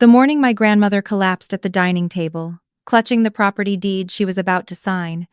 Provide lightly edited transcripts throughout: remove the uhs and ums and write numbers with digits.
The morning my grandmother collapsed at the dining table, clutching the property deed she was about to sign,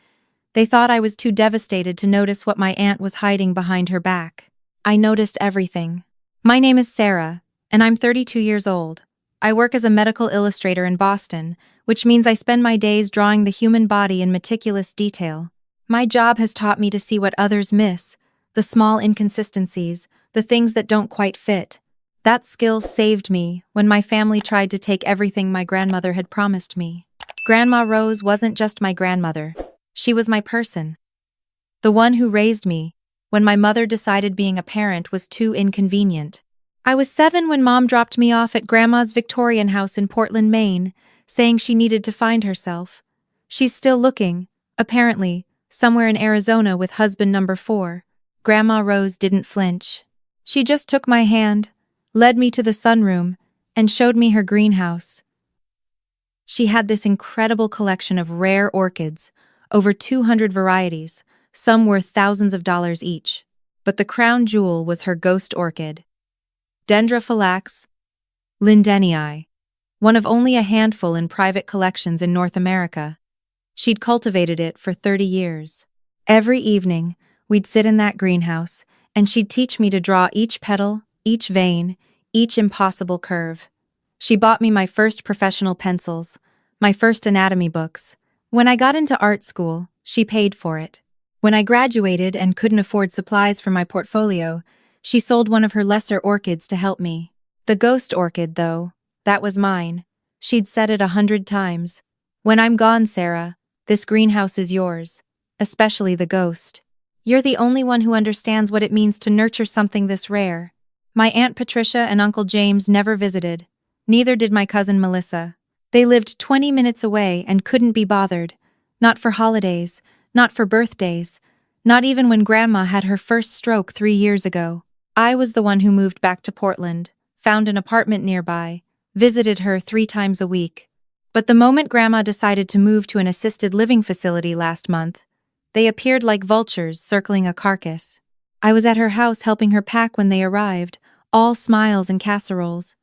they thought I was too devastated to notice what my aunt was hiding behind her back. I noticed everything. My name is Sarah, and I'm 32 years old. I work as a medical illustrator in Boston, which means I spend my days drawing the human body in meticulous detail. My job has taught me to see what others miss, the small inconsistencies, the things that don't quite fit. That skill saved me when my family tried to take everything my grandmother had promised me. Grandma Rose wasn't just my grandmother. She was my person. The one who raised me when my mother decided being a parent was too inconvenient. I was 7 when Mom dropped me off at Grandma's Victorian house in Portland, Maine, saying she needed to find herself. She's still looking, apparently, somewhere in Arizona with husband number 4. Grandma Rose didn't flinch. She just took my hand, led me to the sunroom, and showed me her greenhouse. She had this incredible collection of rare orchids, over 200 varieties, some worth thousands of dollars each. But the crown jewel was her ghost orchid, Dendrophylax lindenii, one of only a handful in private collections in North America. She'd cultivated it for 30 years. Every evening, we'd sit in that greenhouse, and she'd teach me to draw each petal, each vein, each impossible curve. She bought me my first professional pencils, my first anatomy books. When I got into art school, she paid for it. When I graduated and couldn't afford supplies for my portfolio, she sold one of her lesser orchids to help me. The ghost orchid, though, that was mine. She'd said it 100 times. When I'm gone, Sarah, this greenhouse is yours, especially the ghost. You're the only one who understands what it means to nurture something this rare. My Aunt Patricia and Uncle James never visited. Neither did my cousin Melissa. They lived 20 minutes away and couldn't be bothered. Not for holidays, not for birthdays, not even when Grandma had her first stroke 3 years ago. I was the one who moved back to Portland, found an apartment nearby, visited her 3 times a week. But the moment Grandma decided to move to an assisted living facility last month, they appeared like vultures circling a carcass. I was at her house helping her pack when they arrived, all smiles and casseroles.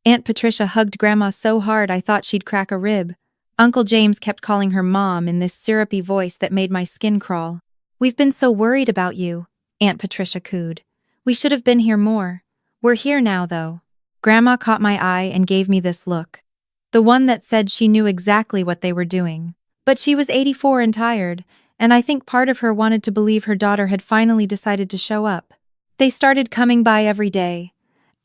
Aunt Patricia hugged Grandma so hard I thought she'd crack a rib. Uncle James kept calling her Mom in this syrupy voice that made my skin crawl. "We've been so worried about you," Aunt Patricia cooed. "We should have been here more. We're here now, though." Grandma caught my eye and gave me this look. The one that said she knew exactly what they were doing. But she was 84 and tired, and I think part of her wanted to believe her daughter had finally decided to show up. They started coming by every day.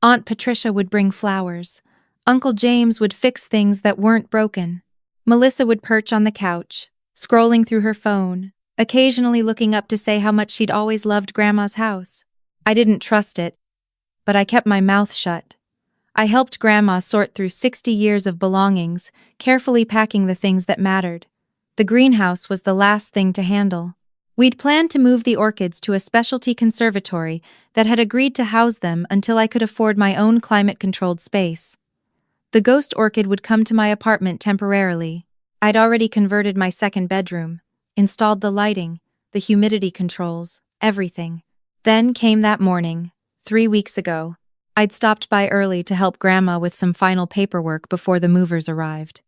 Aunt Patricia would bring flowers. Uncle James would fix things that weren't broken. Melissa would perch on the couch, scrolling through her phone, occasionally looking up to say how much she'd always loved Grandma's house. I didn't trust it, but I kept my mouth shut. I helped Grandma sort through 60 years of belongings, carefully packing the things that mattered. The greenhouse was the last thing to handle. We'd planned to move the orchids to a specialty conservatory that had agreed to house them until I could afford my own climate-controlled space. The ghost orchid would come to my apartment temporarily. I'd already converted my second bedroom, installed the lighting, the humidity controls, everything. Then came that morning, 3 weeks ago. I'd stopped by early to help Grandma with some final paperwork before the movers arrived.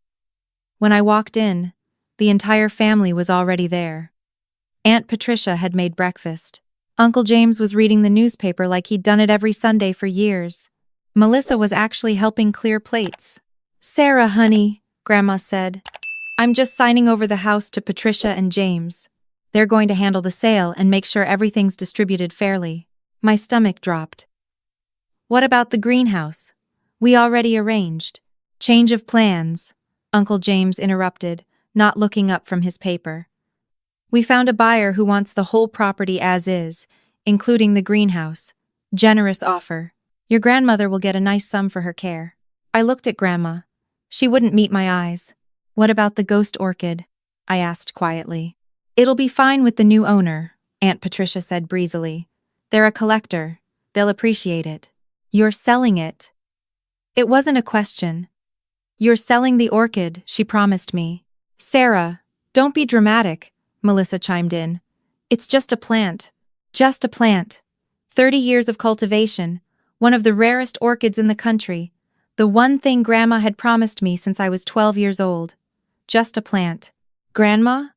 When I walked in, the entire family was already there. Aunt Patricia had made breakfast. Uncle James was reading the newspaper like he'd done it every Sunday for years. Melissa was actually helping clear plates. "Sarah, honey," Grandma said, "I'm just signing over the house to Patricia and James. They're going to handle the sale and make sure everything's distributed fairly." My stomach dropped. "What about the greenhouse? We already arranged." "Change of plans," Uncle James interrupted, not looking up from his paper. "We found a buyer who wants the whole property as is, including the greenhouse. Generous offer. Your grandmother will get a nice sum for her care." I looked at Grandma. She wouldn't meet my eyes. "What about the ghost orchid?" I asked quietly. "It'll be fine with the new owner," Aunt Patricia said breezily. "They're a collector. They'll appreciate it." "You're selling it." It wasn't a question. "You're selling the orchid," she promised me. "Sarah, don't be dramatic," Melissa chimed in. "It's just a plant. Just a plant. 30 years of cultivation, one of the rarest orchids in the country. The one thing Grandma had promised me since I was 12 years old. Just a plant. Grandma?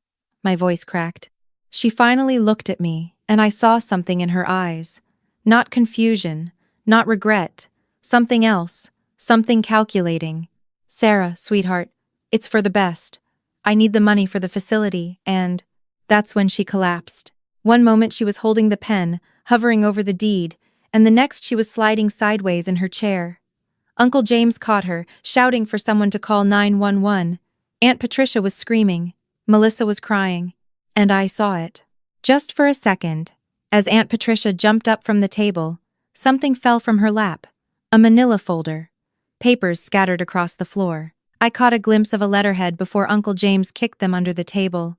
My voice cracked. She finally looked at me, and I saw something in her eyes. Not confusion, not regret, something else, something calculating. Sarah, sweetheart, it's for the best. I need the money for the facility, and… That's when she collapsed. One moment she was holding the pen, hovering over the deed, and the next she was sliding sideways in her chair. Uncle James caught her, shouting for someone to call 911. Aunt Patricia was screaming. Melissa was crying. And I saw it. Just for a second, as Aunt Patricia jumped up from the table, something fell from her lap. A manila folder. Papers scattered across the floor. I caught a glimpse of a letterhead before Uncle James kicked them under the table.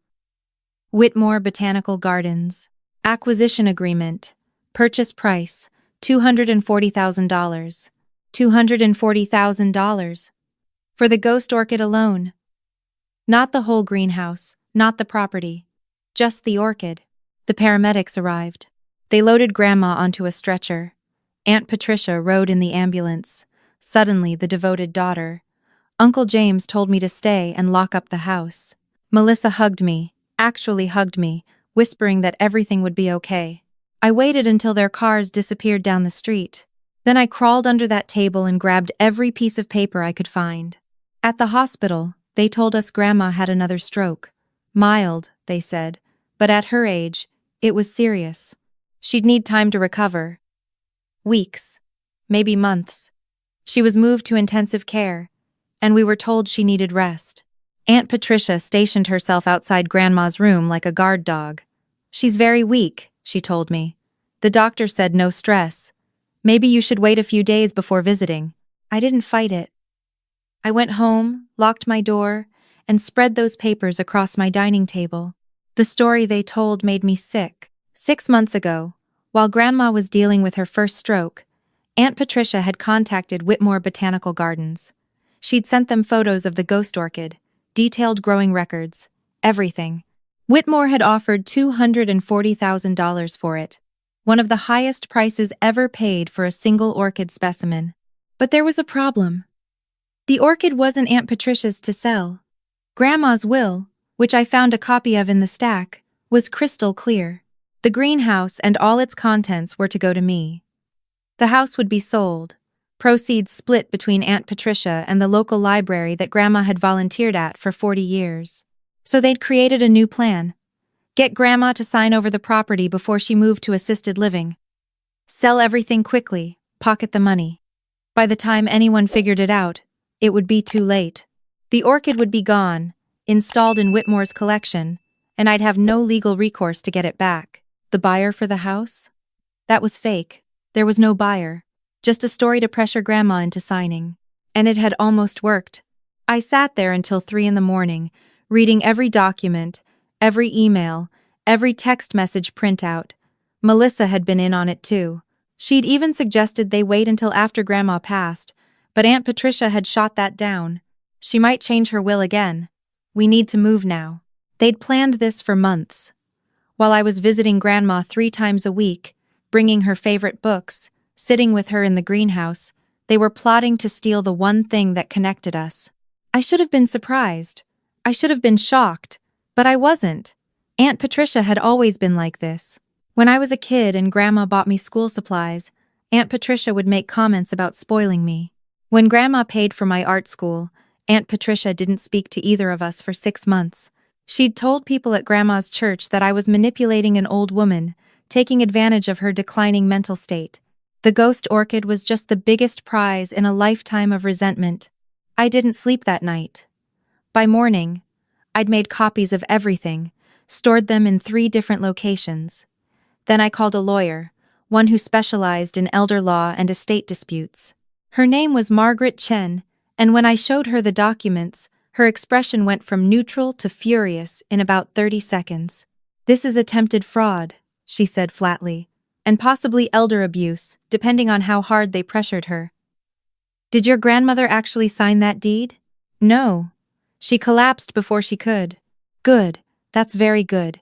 Whitmore Botanical Gardens. Acquisition agreement. Purchase price, $240,000. $240,000. For the Ghost Orchid alone. Not the whole greenhouse, not the property. Just the orchid. The paramedics arrived. They loaded Grandma onto a stretcher. Aunt Patricia rode in the ambulance. Suddenly, the devoted daughter. Uncle James told me to stay and lock up the house. Melissa hugged me, actually hugged me, whispering that everything would be okay. I waited until their cars disappeared down the street. Then I crawled under that table and grabbed every piece of paper I could find. At the hospital, they told us Grandma had another stroke. Mild, they said, but at her age, it was serious. She'd need time to recover. Weeks, maybe months. She was moved to intensive care, and we were told she needed rest. Aunt Patricia stationed herself outside Grandma's room like a guard dog. She's very weak, she told me. The doctor said no stress. Maybe you should wait a few days before visiting. I didn't fight it. I went home, locked my door, and spread those papers across my dining table. The story they told made me sick. 6 months ago, while Grandma was dealing with her first stroke, Aunt Patricia had contacted Whitmore Botanical Gardens. She'd sent them photos of the Ghost Orchid, detailed growing records, everything. Whitmore had offered $240,000 for it, one of the highest prices ever paid for a single orchid specimen. But there was a problem. The orchid wasn't Aunt Patricia's to sell. Grandma's will, which I found a copy of in the stack, was crystal clear. The greenhouse and all its contents were to go to me. The house would be sold, proceeds split between Aunt Patricia and the local library that Grandma had volunteered at for 40 years. So they'd created a new plan. Get Grandma to sign over the property before she moved to assisted living. Sell everything quickly, pocket the money. By the time anyone figured it out, it would be too late. The orchid would be gone, installed in Whitmore's collection, and I'd have no legal recourse to get it back. The buyer for the house? That was fake. There was no buyer. Just a story to pressure Grandma into signing. And it had almost worked. I sat there until 3 a.m, reading every document, every email, every text message printout. Melissa had been in on it too. She'd even suggested they wait until after Grandma passed, but Aunt Patricia had shot that down. She might change her will again. We need to move now. They'd planned this for months. While I was visiting Grandma 3 times a week, bringing her favorite books, sitting with her in the greenhouse, they were plotting to steal the one thing that connected us. I should have been surprised. I should have been shocked, but I wasn't. Aunt Patricia had always been like this. When I was a kid and Grandma bought me school supplies, Aunt Patricia would make comments about spoiling me. When Grandma paid for my art school, Aunt Patricia didn't speak to either of us for 6 months. She'd told people at Grandma's church that I was manipulating an old woman, taking advantage of her declining mental state. The Ghost Orchid was just the biggest prize in a lifetime of resentment. I didn't sleep that night. By morning, I'd made copies of everything, stored them in 3 different locations. Then I called a lawyer, one who specialized in elder law and estate disputes. Her name was Margaret Chen, and when I showed her the documents, her expression went from neutral to furious in about 30 seconds. "This is attempted fraud," she said flatly, "and possibly elder abuse, depending on how hard they pressured her." "Did your grandmother actually sign that deed?" "No. She collapsed before she could." "Good. That's very good.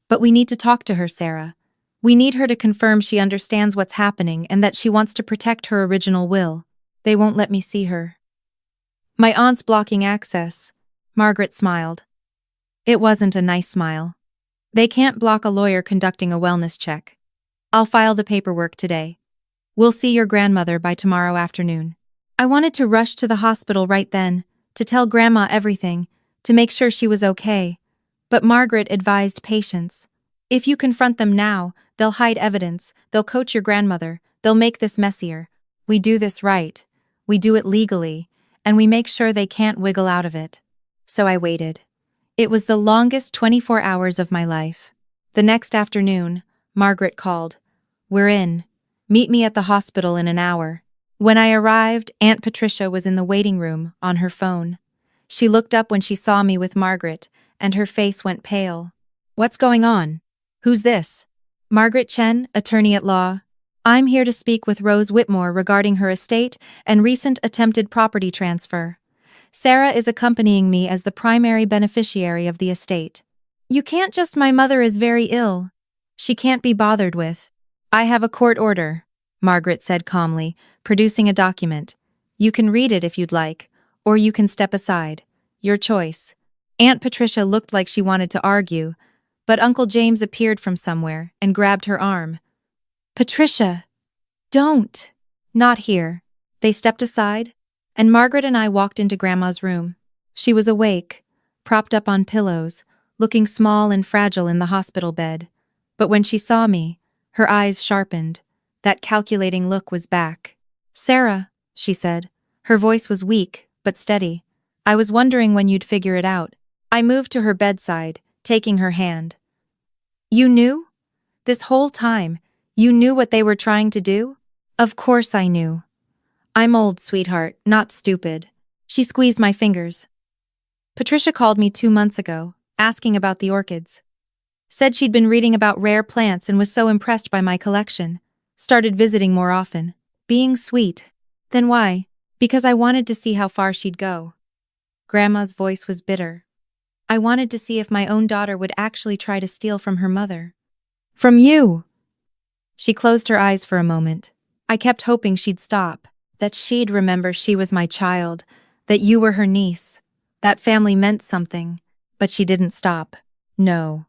But we need to talk to her, Sarah. We need her to confirm she understands what's happening and that she wants to protect her original will." They won't let me see her. My aunt's blocking access. Margaret smiled. It wasn't a nice smile. They can't block a lawyer conducting a wellness check. I'll file the paperwork today. We'll see your grandmother by tomorrow afternoon. I wanted to rush to the hospital right then, to tell Grandma everything, to make sure she was okay. But Margaret advised patience. If you confront them now, they'll hide evidence, they'll coach your grandmother, they'll make this messier. We do this right. We do it legally, and we make sure they can't wiggle out of it. So I waited. It was the longest 24 hours of my life. The next afternoon, Margaret called. We're in. Meet me at the hospital in an hour. When I arrived, Aunt Patricia was in the waiting room, on her phone. She looked up when she saw me with Margaret, and her face went pale. What's going on? Who's this? Margaret Chen, attorney at law. I'm here to speak with Rose Whitmore regarding her estate and recent attempted property transfer. Sarah is accompanying me as the primary beneficiary of the estate. You can't just my mother is very ill. She can't be bothered with. I have a court order, Margaret said calmly, producing a document. You can read it if you'd like, or you can step aside. Your choice. Aunt Patricia looked like she wanted to argue, but Uncle James appeared from somewhere and grabbed her arm. Patricia! Don't! Not here. They stepped aside, and Margaret and I walked into Grandma's room. She was awake, propped up on pillows, looking small and fragile in the hospital bed. But when she saw me, her eyes sharpened. That calculating look was back. Sarah, she said. Her voice was weak, but steady. I was wondering when you'd figure it out. I moved to her bedside, taking her hand. You knew? This whole time, you knew what they were trying to do? Of course I knew. I'm old, sweetheart, not stupid. She squeezed my fingers. Patricia called me 2 months ago, asking about the orchids. Said she'd been reading about rare plants and was so impressed by my collection. Started visiting more often. Being sweet. Then why? Because I wanted to see how far she'd go. Grandma's voice was bitter. I wanted to see if my own daughter would actually try to steal from her mother. From you! She closed her eyes for a moment. I kept hoping she'd stop, that she'd remember she was my child, that you were her niece. That family meant something, but she didn't stop. No.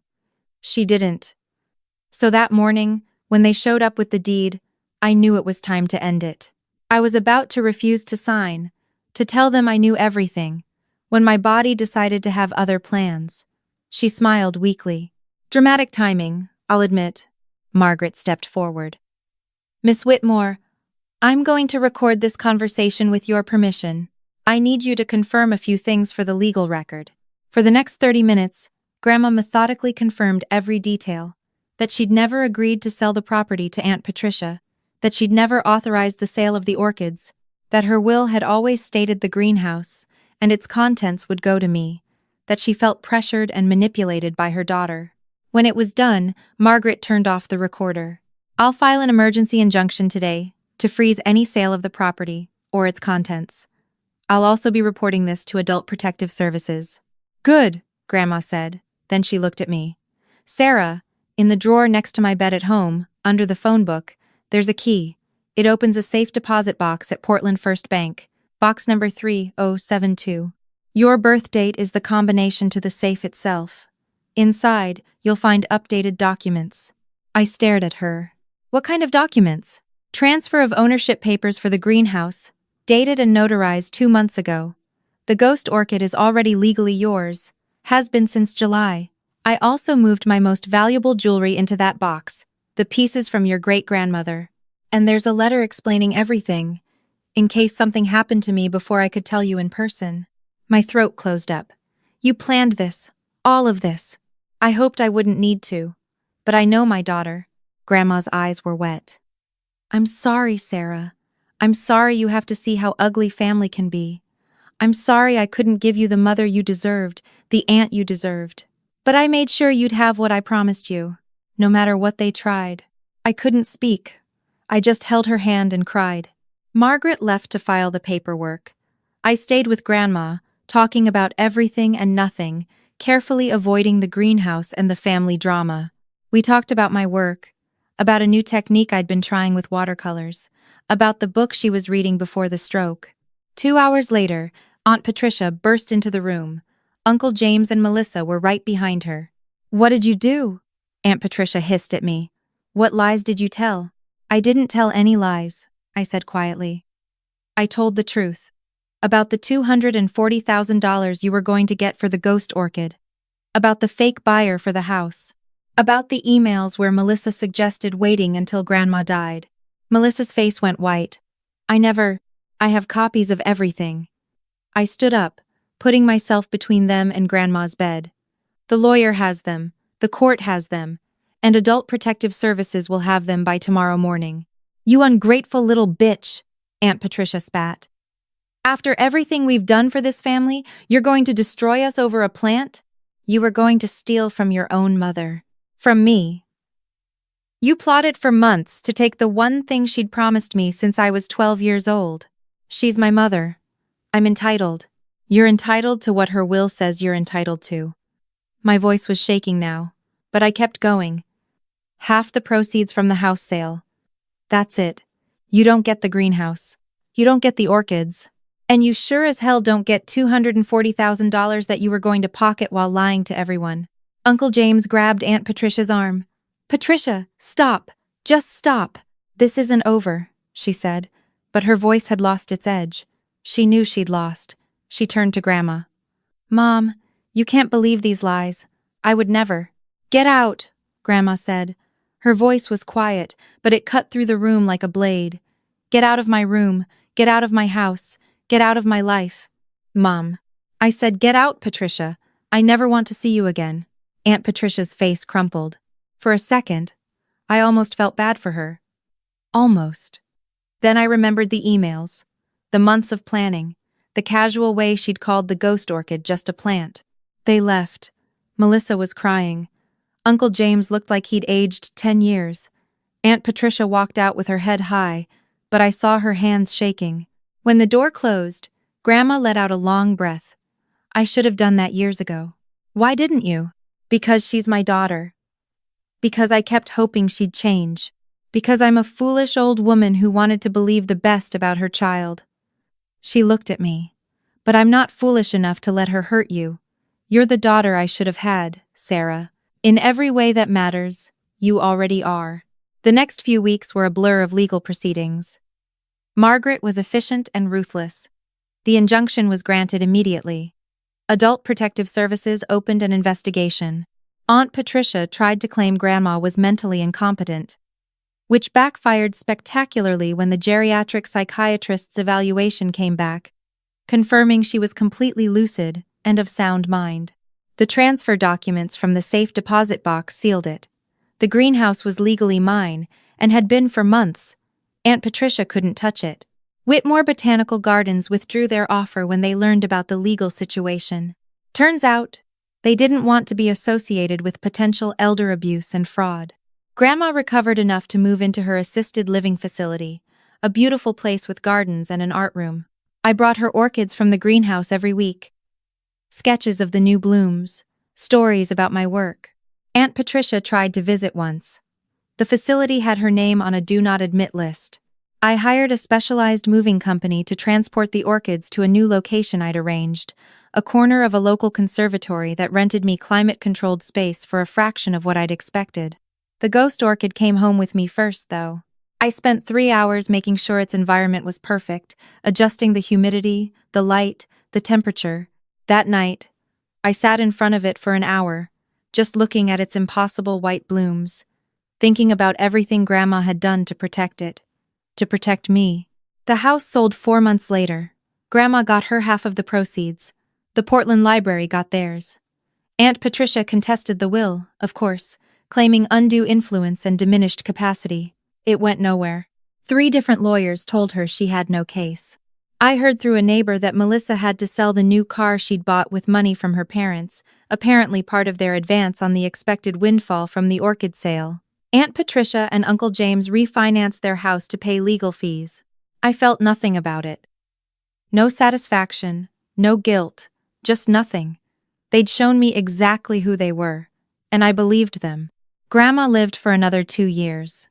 She didn't. So that morning, when they showed up with the deed, I knew it was time to end it. I was about to refuse to sign, to tell them I knew everything, when my body decided to have other plans. She smiled weakly. Dramatic timing, I'll admit. Margaret stepped forward. Miss Whitmore, I'm going to record this conversation with your permission. I need you to confirm a few things for the legal record. For the next 30 minutes, Grandma methodically confirmed every detail. That she'd never agreed to sell the property to Aunt Patricia, that she'd never authorized the sale of the orchids, that her will had always stated the greenhouse, and its contents would go to me, that she felt pressured and manipulated by her daughter. When it was done, Margaret turned off the recorder. I'll file an emergency injunction today to freeze any sale of the property or its contents. I'll also be reporting this to Adult Protective Services. Good, Grandma said. Then she looked at me. Sarah, in the drawer next to my bed at home, under the phone book, there's a key. It opens a safe deposit box at Portland First Bank, box number 3072. Your birth date is the combination to the safe itself. Inside, you'll find updated documents. I stared at her. What kind of documents? Transfer of ownership papers for the greenhouse, dated and notarized 2 months ago. The Ghost Orchid is already legally yours, has been since July. I also moved my most valuable jewelry into that box, the pieces from your great-grandmother. And there's a letter explaining everything, in case something happened to me before I could tell you in person. My throat closed up. You planned this, all of this. I hoped I wouldn't need to, but I know my daughter. Grandma's eyes were wet. I'm sorry, Sarah. I'm sorry you have to see how ugly family can be. I'm sorry I couldn't give you the mother you deserved, the aunt you deserved. But I made sure you'd have what I promised you, no matter what they tried. I couldn't speak. I just held her hand and cried. Margaret left to file the paperwork. I stayed with Grandma, talking about everything and nothing, carefully avoiding the greenhouse and the family drama. We talked about my work, about a new technique I'd been trying with watercolors, about the book she was reading before the stroke. 2 hours later, Aunt Patricia burst into the room. Uncle James and Melissa were right behind her. "What did you do?" Aunt Patricia hissed at me. "What lies did you tell?" "I didn't tell any lies," I said quietly. "I told the truth. About the $240,000 you were going to get for the Ghost Orchid. About the fake buyer for the house. About the emails where Melissa suggested waiting until Grandma died." Melissa's face went white. I have copies of everything." I stood up, putting myself between them and Grandma's bed. "The lawyer has them, the court has them, and Adult Protective Services will have them by tomorrow morning." "You ungrateful little bitch," Aunt Patricia spat. "After everything we've done for this family, you're going to destroy us over a plant? You were going to steal from your own mother. From me. You plotted for months to take the one thing she'd promised me since I was 12 years old. She's my mother. I'm entitled. You're entitled to what her will says you're entitled to." My voice was shaking now, but I kept going. "Half the proceeds from the house sale. That's it. You don't get the greenhouse. You don't get the orchids. And you sure as hell don't get $240,000 that you were going to pocket while lying to everyone." Uncle James grabbed Aunt Patricia's arm. "Patricia, stop. Just stop. This isn't over," she said, but her voice had lost its edge. She knew she'd lost. She turned to Grandma. "Mom, you can't believe these lies. I would never." "Get out," Grandma said. Her voice was quiet, but it cut through the room like a blade. "Get out of my room. Get out of my house. Get out of my life." "Mom." I said, "Get out, Patricia. I never want to see you again." Aunt Patricia's face crumpled. For a second, I almost felt bad for her. Almost. Then I remembered the emails, the months of planning, the casual way she'd called the Ghost Orchid just a plant. They left. Melissa was crying. Uncle James looked like he'd aged 10 years. Aunt Patricia walked out with her head high, but I saw her hands shaking. When the door closed, Grandma let out a long breath. "I should have done that years ago." "Why didn't you?" "Because she's my daughter. Because I kept hoping she'd change. Because I'm a foolish old woman who wanted to believe the best about her child." She looked at me. "But I'm not foolish enough to let her hurt you. You're the daughter I should have had, Sarah. In every way that matters, you already are." The next few weeks were a blur of legal proceedings. Margaret was efficient and ruthless. The injunction was granted immediately. Adult Protective Services opened an investigation. Aunt Patricia tried to claim Grandma was mentally incompetent, which backfired spectacularly when the geriatric psychiatrist's evaluation came back, confirming she was completely lucid and of sound mind. The transfer documents from the safe deposit box sealed it. The greenhouse was legally mine, and had been for months. Aunt Patricia couldn't touch it. Whitmore Botanical Gardens withdrew their offer when they learned about the legal situation. Turns out, they didn't want to be associated with potential elder abuse and fraud. Grandma recovered enough to move into her assisted living facility, a beautiful place with gardens and an art room. I brought her orchids from the greenhouse every week. Sketches of the new blooms, stories about my work. Aunt Patricia tried to visit once. The facility had her name on a do not admit list. I hired a specialized moving company to transport the orchids to a new location I'd arranged, a corner of a local conservatory that rented me climate-controlled space for a fraction of what I'd expected. The Ghost Orchid came home with me first, though. I spent 3 hours making sure its environment was perfect, adjusting the humidity, the light, the temperature. That night, I sat in front of it for an hour, just looking at its impossible white blooms, thinking about everything Grandma had done to protect it, to protect me. The house sold 4 months later. Grandma got her half of the proceeds. The Portland Library got theirs. Aunt Patricia contested the will, of course, claiming undue influence and diminished capacity. It went nowhere. 3 different lawyers told her she had no case. I heard through a neighbor that Melissa had to sell the new car she'd bought with money from her parents, apparently part of their advance on the expected windfall from the orchid sale. Aunt Patricia and Uncle James refinanced their house to pay legal fees. I felt nothing about it. No satisfaction, no guilt, just nothing. They'd shown me exactly who they were, and I believed them. Grandma lived for another 2 years.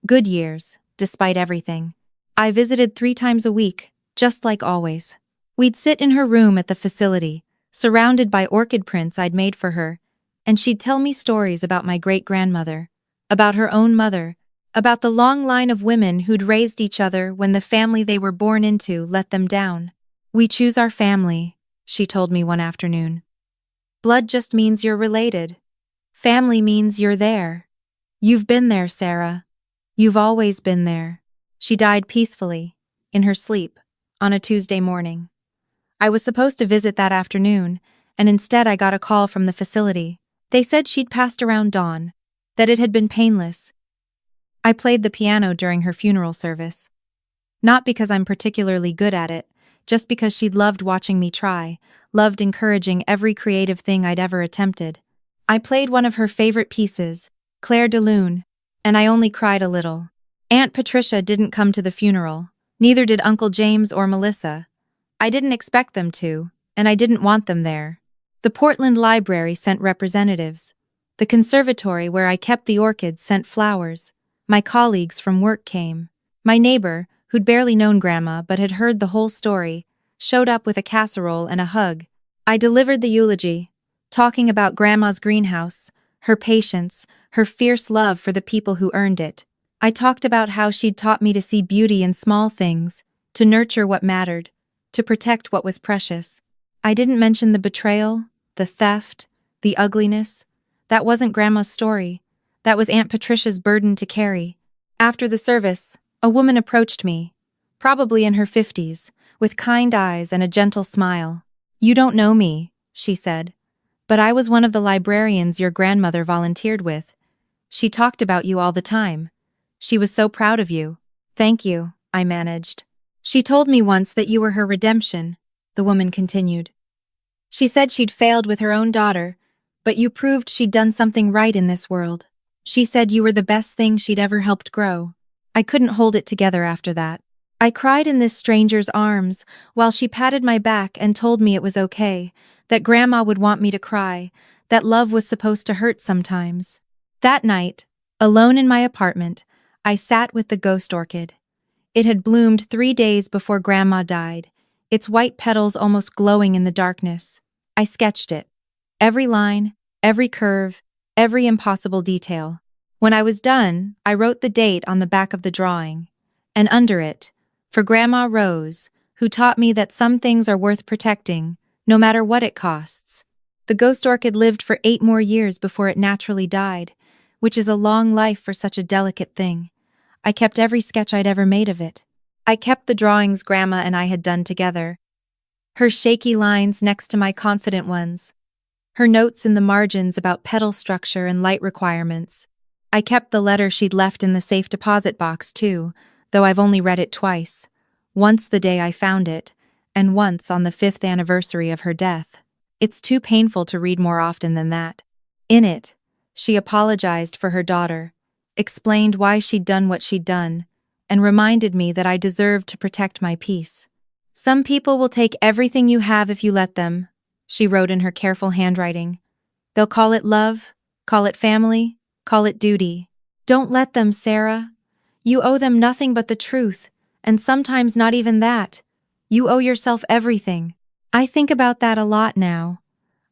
Good years, despite everything. I visited 3 times a week, just like always. We'd sit in her room at the facility, surrounded by orchid prints I'd made for her, and she'd tell me stories about my great-grandmother, about her own mother, about the long line of women who'd raised each other when the family they were born into let them down. "We choose our family," she told me one afternoon. "Blood just means you're related. Family means you're there. You've been there, Sarah. You've always been there." She died peacefully, in her sleep, on a Tuesday morning. I was supposed to visit that afternoon, and instead I got a call from the facility. They said she'd passed around dawn, that it had been painless. I played the piano during her funeral service. Not because I'm particularly good at it, just because she'd loved watching me try, loved encouraging every creative thing I'd ever attempted. I played one of her favorite pieces, Claire de Lune, and I only cried a little. Aunt Patricia didn't come to the funeral, neither did Uncle James or Melissa. I didn't expect them to, and I didn't want them there. The Portland Library sent representatives. The conservatory where I kept the orchids sent flowers. My colleagues from work came. My neighbor, who'd barely known Grandma but had heard the whole story, showed up with a casserole and a hug. I delivered the eulogy, talking about Grandma's greenhouse, her patience, her fierce love for the people who earned it. I talked about how she'd taught me to see beauty in small things, to nurture what mattered, to protect what was precious. I didn't mention the betrayal, the theft, the ugliness. That wasn't Grandma's story. That was Aunt Patricia's burden to carry. After the service, a woman approached me, probably in her 50s, with kind eyes and a gentle smile. "You don't know me," she said, "but I was one of the librarians your grandmother volunteered with. She talked about you all the time. She was so proud of you." "Thank you," I managed. "She told me once that you were her redemption," the woman continued. "She said she'd failed with her own daughter, but you proved she'd done something right in this world. She said you were the best thing she'd ever helped grow." I couldn't hold it together after that. I cried in this stranger's arms while she patted my back and told me it was okay, that Grandma would want me to cry, that love was supposed to hurt sometimes. That night, alone in my apartment, I sat with the ghost orchid. It had bloomed 3 days before Grandma died, its white petals almost glowing in the darkness. I sketched it. Every line, every curve, every impossible detail. When I was done, I wrote the date on the back of the drawing, and under it, "For Grandma Rose, who taught me that some things are worth protecting, no matter what it costs." The ghost orchid lived for 8 more years before it naturally died, which is a long life for such a delicate thing. I kept every sketch I'd ever made of it. I kept the drawings Grandma and I had done together. Her shaky lines next to my confident ones. Her notes in the margins about petal structure and light requirements. I kept the letter she'd left in the safe deposit box, too, though I've only read it twice. Once the day I found it, and once on the 5th anniversary of her death. It's too painful to read more often than that. In it, she apologized for her daughter, explained why she'd done what she'd done, and reminded me that I deserved to protect my peace. "Some people will take everything you have if you let them," she wrote in her careful handwriting. "They'll call it love, call it family, call it duty. Don't let them, Sarah. You owe them nothing but the truth, and sometimes not even that. You owe yourself everything." I think about that a lot now.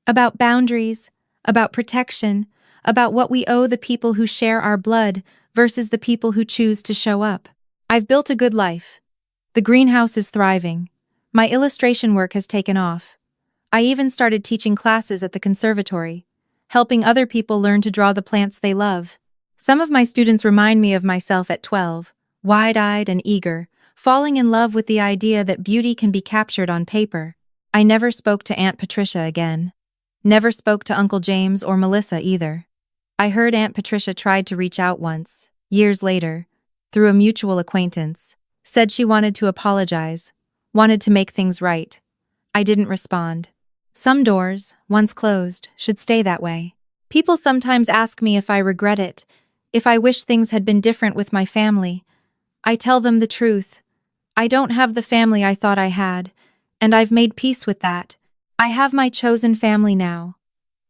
About boundaries, about protection, about what we owe the people who share our blood versus the people who choose to show up. I've built a good life. The greenhouse is thriving. My illustration work has taken off. I even started teaching classes at the conservatory, helping other people learn to draw the plants they love. Some of my students remind me of myself at 12, wide-eyed and eager, falling in love with the idea that beauty can be captured on paper. I never spoke to Aunt Patricia again. Never spoke to Uncle James or Melissa either. I heard Aunt Patricia tried to reach out once, years later, through a mutual acquaintance, said she wanted to apologize, wanted to make things right. I didn't respond. Some doors, once closed, should stay that way. People sometimes ask me if I regret it, if I wish things had been different with my family. I tell them the truth. I don't have the family I thought I had, and I've made peace with that. I have my chosen family now.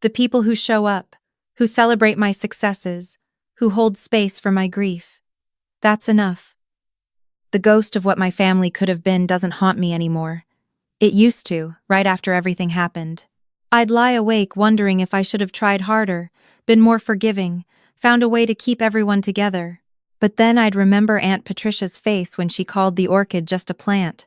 The people who show up, who celebrate my successes, who hold space for my grief. That's enough. The ghost of what my family could have been doesn't haunt me anymore. It used to, right after everything happened. I'd lie awake wondering if I should have tried harder, been more forgiving, found a way to keep everyone together. But then I'd remember Aunt Patricia's face when she called the orchid just a plant.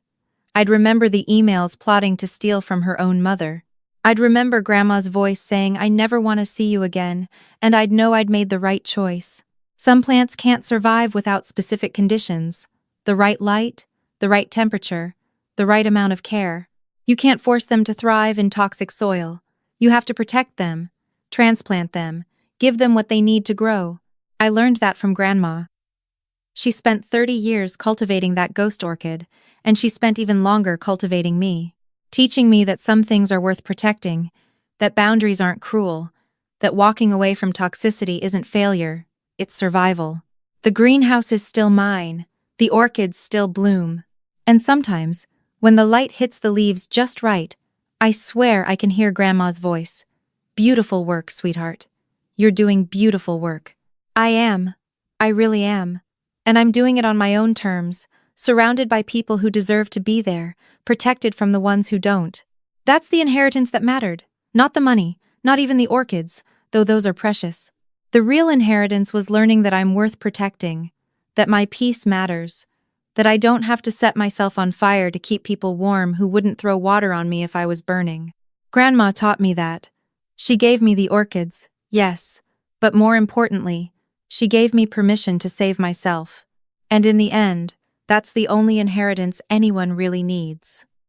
I'd remember the emails plotting to steal from her own mother. I'd remember Grandma's voice saying, "I never want to see you again," and I'd know I'd made the right choice. Some plants can't survive without specific conditions. The right light, the right temperature, the right amount of care. You can't force them to thrive in toxic soil. You have to protect them, transplant them, give them what they need to grow. I learned that from Grandma. She spent 30 years cultivating that ghost orchid, and she spent even longer cultivating me, teaching me that some things are worth protecting, that boundaries aren't cruel, that walking away from toxicity isn't failure, it's survival. The greenhouse is still mine, the orchids still bloom, and sometimes, when the light hits the leaves just right, I swear I can hear Grandma's voice. "Beautiful work, sweetheart. You're doing beautiful work." I am. I really am. And I'm doing it on my own terms, surrounded by people who deserve to be there, protected from the ones who don't. That's the inheritance that mattered. Not the money, not even the orchids, though those are precious. The real inheritance was learning that I'm worth protecting, that my peace matters, that I don't have to set myself on fire to keep people warm who wouldn't throw water on me if I was burning. Grandma taught me that. She gave me the orchids, yes, but more importantly, she gave me permission to save myself. And in the end, that's the only inheritance anyone really needs.